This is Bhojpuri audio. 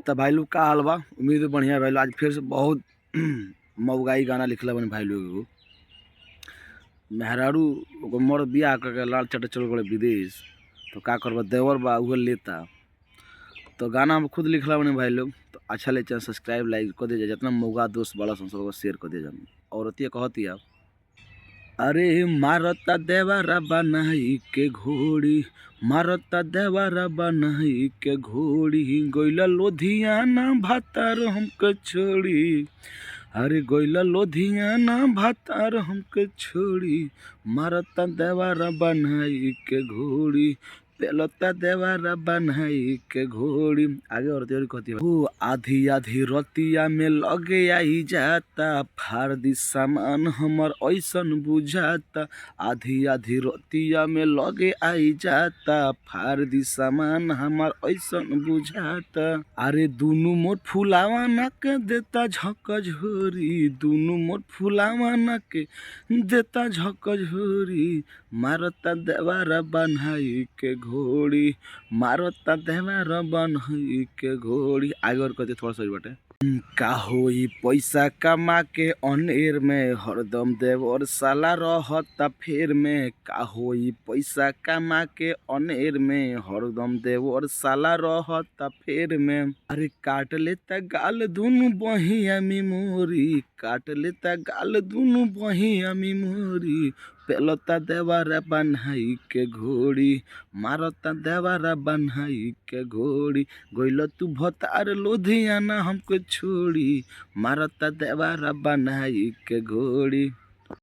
तो भाई लोग का हाल बा। उम्मीद है बढ़िया भाई लोग। आज फिर से बहुत मऊगाई गाना लिखला बने भाई लोग। एगो मेहरारू एगो मर बियाह करके लाल चट चल गए विदेश, तो का करबा देवर बा उहे लेता। तो गाना हम खुद लिखला बने भाई लोग। तो अच्छा ले चैनल सब्सक्राइब लाइक कर दे, जितना मऊगा दोस्त बड़ा सबको शेयर कर दे जान। औरतिया कहती आप अरे मारता देवरा बनाई के घोड़ी, मारता देवरा बनाई के घोड़ी, गोइला लोधियाना भातार हमके छोड़ी। अरे गोइला लोधियाना भातार हमके छोड़ी, मारता देवरा बनाई के घोड़ी, पेलता देवरा बनाई के घोड़ी। आगे और कहती है वो आधी आधी रतिया में लगे आई जाता, फार दी सामान हमर ऐसन बुझाता। आधी आधी रतिया में लगे आई जाता, फार दी सामान हमर ऐसन बुझाता। अरे दुनु मोर फुलावा ना के देता झकझोरी, दुनु मोर फुलावा ना के देता झकझोरी, मारता देवरा बनाई के घोड़ी, मारता देवरा बनाई के घोड़ी। आगे और कहते थोड़ा सा बाटे का होई पैसा कमा के अनेर में, हरदम देवर साला रहता फेर में। का होई पैसा कमा के अनेर में, हरदम देवर साला रहता फेर में। अरे काट लेता गाल दुनु बहिया मिमोरी, काट लेता गाल दुनु बहिया मिमोरी, पेलता देवरा बनाई के घोड़ी, मारता देवरा बनाई के घोड़ी, गोइल तू भतार लोधियाना हमको छोड़ी, मारता देवरा बनाई के घोड़ी।